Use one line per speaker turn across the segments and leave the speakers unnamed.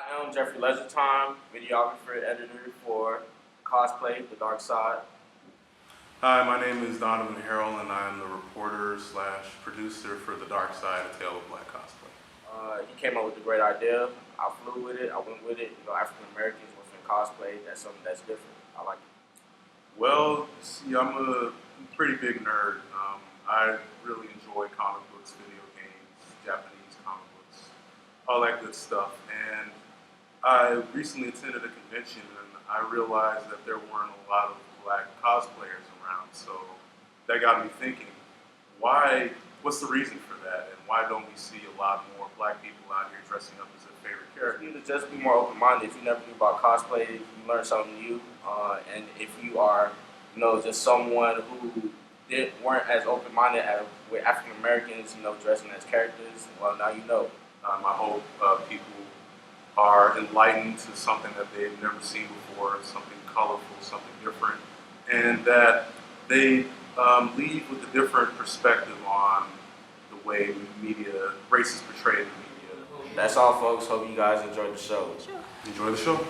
I am Jeffrey Legitime, videographer, editor for Cosplay, The Dark Side.
Hi, my name is Donovan Harrell, and I'm the reporter slash producer for The Dark Side, A Tale of Black Cosplay.
He came up with a great idea. I flew with it. I went with it. African Americans within cosplay. That's something that's different. I like it.
Well, see, I'm a pretty big nerd. I really enjoy comic books, video games, Japanese comic books, all that good stuff. And I recently attended a convention, and I realized that there weren't a lot of black cosplayers around. So that got me thinking, what's the reason for that? And why don't we see a lot more black people out here dressing up as their favorite character?
You need to just be more open-minded. If you never knew about cosplay, you learn something new. And if you are, just someone who weren't as open-minded with African Americans, dressing as characters, well, now you know.
I hope people are enlightened to something that they've never seen before, something colorful, something different, and that they leave with a different perspective on the way race is portrayed in the media.
That's all, folks. Hope you guys enjoyed the show.
Sure.
Enjoy the show.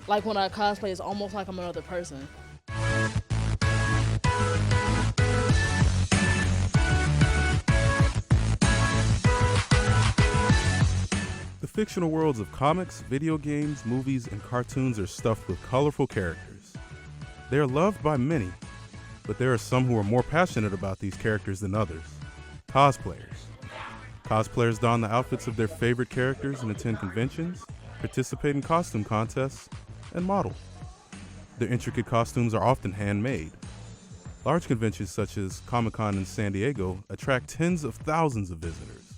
Like when I cosplay, it's almost like I'm another person.
The fictional worlds of comics, video games, movies, and cartoons are stuffed with colorful characters. They are loved by many, but there are some who are more passionate about these characters than others. Cosplayers. Cosplayers don the outfits of their favorite characters and attend conventions, participate in costume contests, and model. Their intricate costumes are often handmade. Large conventions such as Comic-Con in San Diego attract tens of thousands of visitors,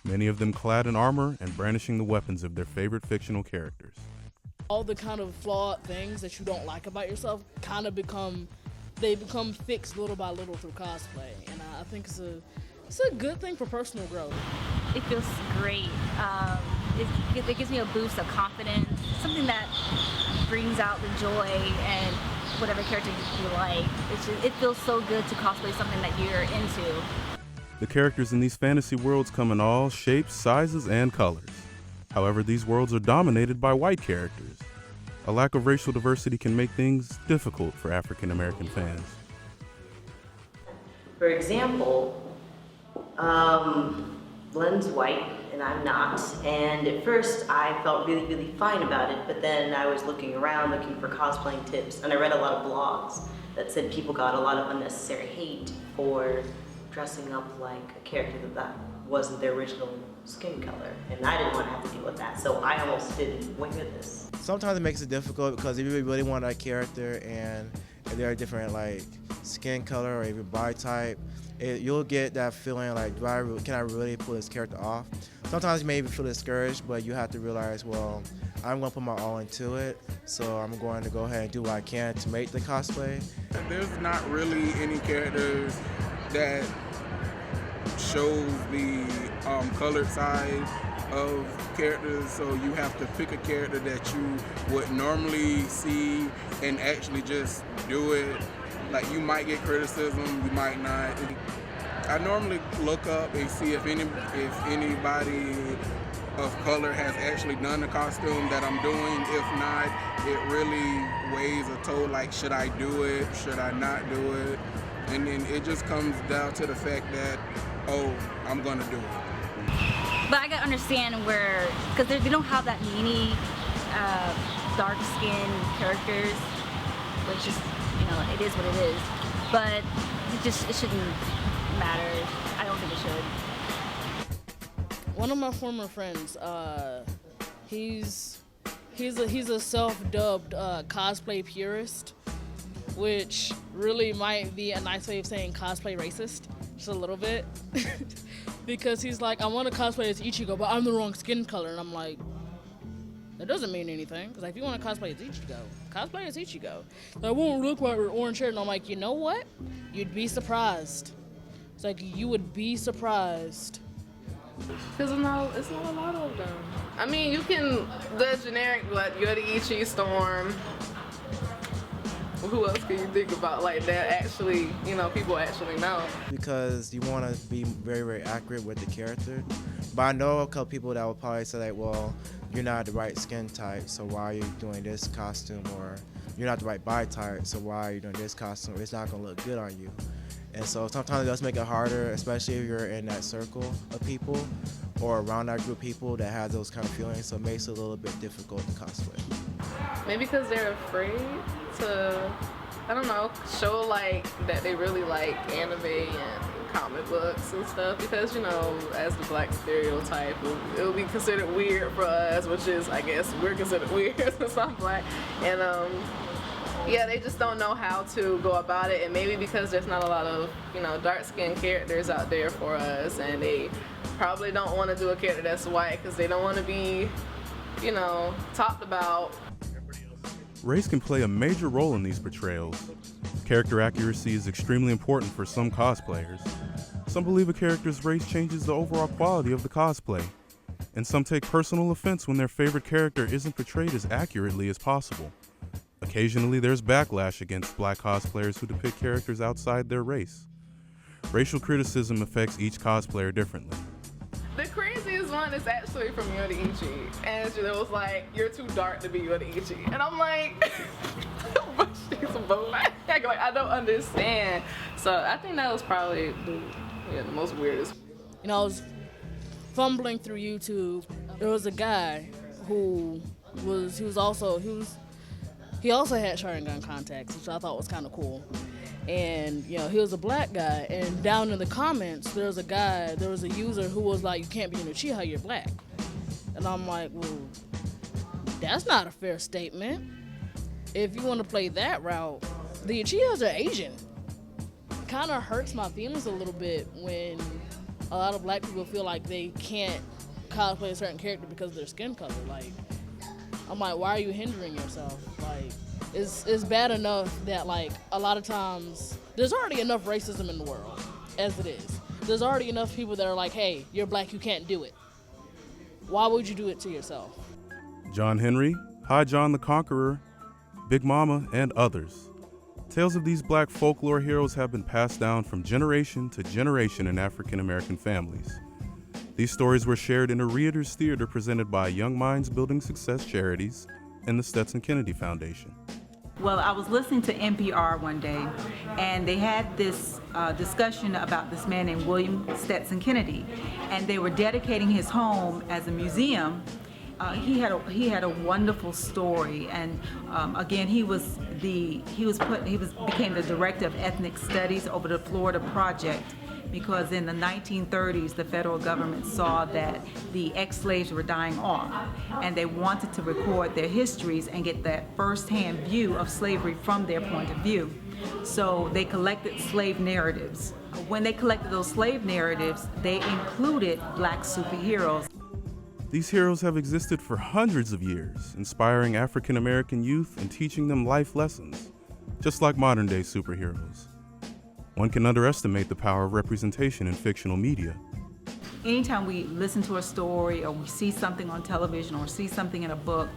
many of them clad in armor and brandishing the weapons of their favorite fictional characters.
All the kind of flawed things that you don't like about yourself kind of become fixed little by little through cosplay, and I think it's a good thing for personal growth.
It feels great. It gives me a boost of confidence, something that brings out the joy and whatever character you like. It feels so good to cosplay something that you're into.
The characters in these fantasy worlds come in all shapes, sizes, and colors. However, these worlds are dominated by white characters. A lack of racial diversity can make things difficult for African American fans.
For example, Glenn's white and I'm not, and at first I felt really, really fine about it, but then I was looking around looking for cosplaying tips, and I read a lot of blogs that said people got a lot of unnecessary hate for dressing up like a character that wasn't their original skin color, and I didn't want to have to deal with that, so I almost didn't wing with this.
Sometimes it makes it difficult because if you really want that character and if they're a different skin color or even body type, you'll get that feeling like, can I really pull this character off? Sometimes you may even feel discouraged, but you have to realize, well, I'm going to put my all into it, so I'm going to go ahead and do what I can to make the cosplay.
There's not really any characters that shows the colored side of characters, so you have to pick a character that you would normally see and actually just do it. Like, you might get criticism, you might not. I normally look up and see if anybody of color has actually done the costume that I'm doing. If not, it really weighs a toll, like, should I do it, should I not do it? And then it just comes down to the fact that, oh, I'm gonna do it.
But I gotta understand because they don't have that many dark-skinned characters, which is, it is what it is. But it shouldn't matter. I don't think it should.
One of my former friends, he's a self-dubbed cosplay purist, which really might be a nice way of saying cosplay racist, just a little bit. Because he's like, I want to cosplay as Ichigo, but I'm the wrong skin color. And I'm like, that doesn't mean anything. Because if you want to cosplay as Ichigo, cosplay as Ichigo. I won't look like we're orange hair. And I'm like, you know what? You'd be surprised. It's like you would be surprised.
Because it's not a lot of them. I mean, you can, the generic, like Yoruichi, Storm. Who else can you think about like that actually, people actually know?
Because you want to be very, very accurate with the character. But I know a couple people that will probably say like, well, you're not the right skin type, so why are you doing this costume? Or you're not the right body type, so why are you doing this costume? It's not going to look good on you. And so sometimes it does make it harder, especially if you're in that circle of people or around that group of people that have those kind of feelings. So it makes it a little bit difficult to cosplay.
Maybe because they're afraid to, I don't know, show like that they really like anime and comic books and stuff. Because, as the black stereotype, it'll be considered weird for us, which is, I guess, we're considered weird since I'm black. And, yeah, they just don't know how to go about it, and maybe because there's not a lot of, dark-skinned characters out there for us, and they probably don't want to do a character that's white because they don't want to be, talked about.
Race can play a major role in these portrayals. Character accuracy is extremely important for some cosplayers. Some believe a character's race changes the overall quality of the cosplay, and some take personal offense when their favorite character isn't portrayed as accurately as possible. Occasionally, there's backlash against black cosplayers who depict characters outside their race. Racial criticism affects each cosplayer differently.
The craziest one is actually from Yoruichi, and it was like, "You're too dark to be Yoruichi," and I'm like, "But she's black." Like, I don't understand. So I think that was probably the most weirdest.
I was fumbling through YouTube. There was a guy who he also had Sharingan contacts, which I thought was kind of cool. And, he was a black guy. And down in the comments, there was a user who was like, "You can't be an Uchiha, you're black." And I'm like, well, that's not a fair statement. If you want to play that route, the Uchihas are Asian. It kind of hurts my feelings a little bit when a lot of black people feel like they can't cosplay a certain character because of their skin color. Like, I'm like, why are you hindering yourself? Like, it's bad enough that, like, a lot of times, there's already enough racism in the world, as it is. There's already enough people that are like, hey, you're black, you can't do it. Why would you do it to yourself?
John Henry, High John the Conqueror, Big Mama, and others. Tales of these black folklore heroes have been passed down from generation to generation in African American families. These stories were shared in a Reader's Theater presented by Young Minds Building Success Charities and the Stetson Kennedy Foundation.
Well, I was listening to NPR one day, and they had this discussion about this man named William Stetson Kennedy, and they were dedicating his home as a museum. He had a wonderful story, and again, he became the director of ethnic studies over the Florida Project, because in the 1930s, the federal government saw that the ex-slaves were dying off, and they wanted to record their histories and get that first-hand view of slavery from their point of view. So they collected slave narratives. When they collected those slave narratives, they included black superheroes.
These heroes have existed for hundreds of years, inspiring African American youth and teaching them life lessons, just like modern-day superheroes. One can underestimate the power of representation in fictional media.
Anytime we listen to a story or we see something on television or see something in a book,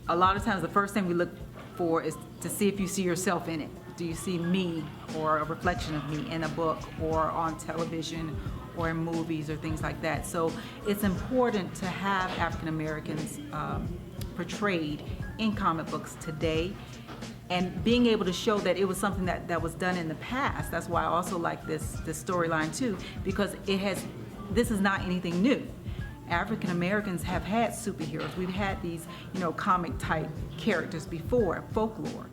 a lot of times the first thing we look for is to see if you see yourself in it. Do you see me or a reflection of me in a book or on television or in movies or things like that? So it's important to have African Americans portrayed in comic books today, and being able to show that it was something that was done in the past. That's why I also like this storyline too, because this is not anything new. African Americans have had superheroes. We've had these, comic type characters before, folklore.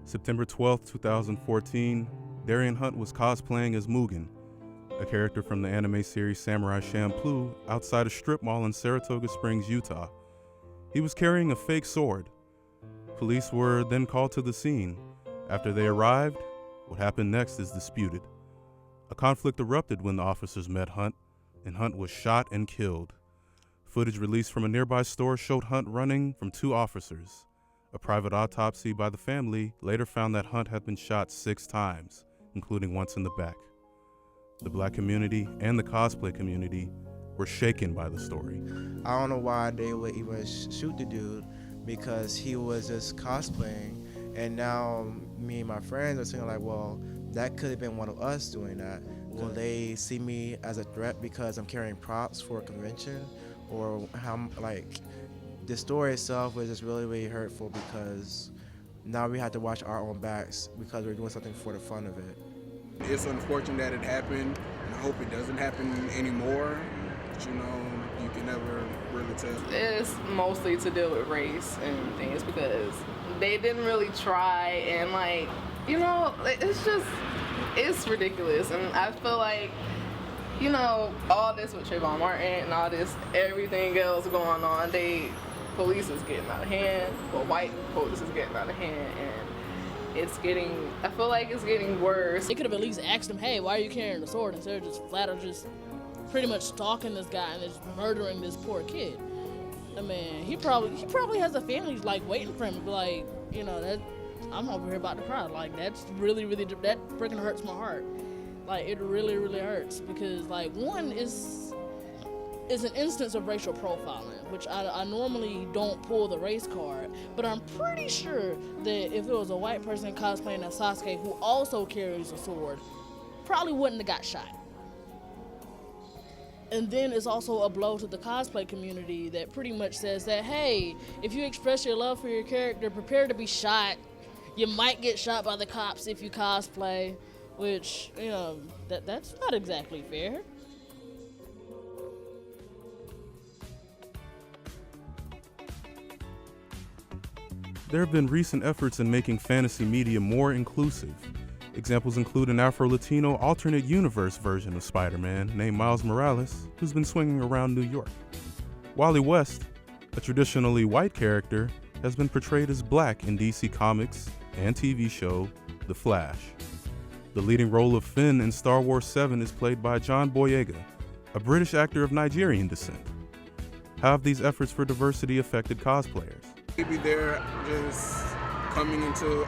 September 12, 2014, Darian Hunt was cosplaying as Mugen, a character from the anime series Samurai Champloo, outside a strip mall in Saratoga Springs, Utah. He was carrying a fake sword. Police were then called to the scene. After they arrived, what happened next is disputed. A conflict erupted when the officers met Hunt, and Hunt was shot and killed. Footage released from a nearby store showed Hunt running from 2 officers. A private autopsy by the family later found that Hunt had been shot 6 times, including once in the back. The Black community and the cosplay community were shaken by the story.
I don't know why they would even shoot the dude, because he was just cosplaying, and now me and my friends are saying like, well, that could have been one of us doing that. Will they see me as a threat because I'm carrying props for a convention? Or how, like, the story itself was just really, really hurtful, because now we have to watch our own backs because we're doing something for the fun of it.
It's unfortunate that it happened, and I hope it doesn't happen anymore. But, you know, you can never really tell.
It's mostly to deal with race and things, because they didn't really try, and like, you know, it's ridiculous. And I feel like, you know, all this with Trayvon Martin and all this, everything else going on, police is getting out of hand, well, white police is getting out of hand, and I feel like it's getting worse.
They could have at least asked him, hey, why are you carrying a sword, instead of just flat out just pretty much stalking this guy and just murdering this poor kid. I mean, he probably has a family like waiting for him, like, you know, that I'm over here about to cry. Like, that's really, really, that freaking hurts my heart. Like, it really, really hurts, because like, one is an instance of racial profiling, which I normally don't pull the race card, but I'm pretty sure that if it was a white person cosplaying as Sasuke who also carries a sword, probably wouldn't have got shot. And then it's also a blow to the cosplay community that pretty much says that, hey, if you express your love for your character, prepare to be shot. You might get shot by the cops if you cosplay, which, you know, that's not exactly fair.
There have been recent efforts in making fantasy media more inclusive. Examples include an Afro-Latino alternate universe version of Spider-Man named Miles Morales, who's been swinging around New York. Wally West, a traditionally white character, has been portrayed as black in DC Comics and TV show The Flash. The leading role of Finn in Star Wars 7 is played by John Boyega, a British actor of Nigerian descent. How have these efforts for diversity affected cosplayers?
Maybe they're just coming into,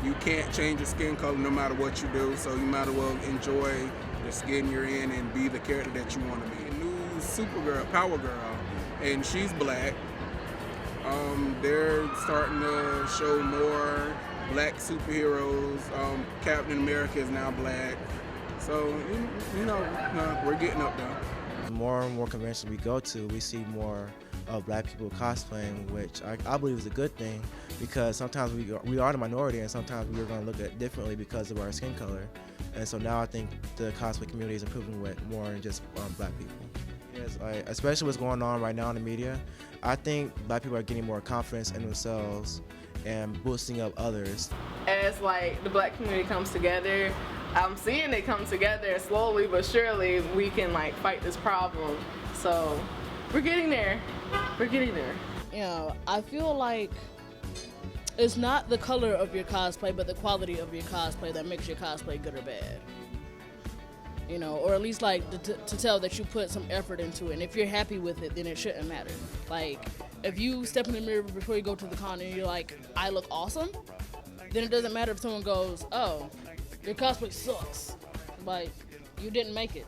you can't change your skin color no matter what you do, so you might as well enjoy the skin you're in and be the character that you want to be. A new Supergirl, Power Girl, and she's black. They're starting to show more black superheroes. Captain America is now black. So, you know, we're getting up there.
The more and more conventions we go to, we see more of black people cosplaying, which I believe is a good thing, because sometimes we are the minority, and sometimes we are going to look at it differently because of our skin color. And so now I think the cosplay community is improving with more than just black people. Yes, especially what's going on right now in the media, I think black people are getting more confidence in themselves and boosting up others.
As like the black community comes together, I'm seeing it come together slowly but surely. We can like fight this problem. So we're getting there. We're getting there.
You know, I feel like it's not the color of your cosplay, but the quality of your cosplay that makes your cosplay good or bad. You know, or at least like to tell that you put some effort into it. And if you're happy with it, then it shouldn't matter. Like, if you step in the mirror before you go to the con and you're like, I look awesome, then it doesn't matter if someone goes, oh, your cosplay sucks. Like, you didn't make it.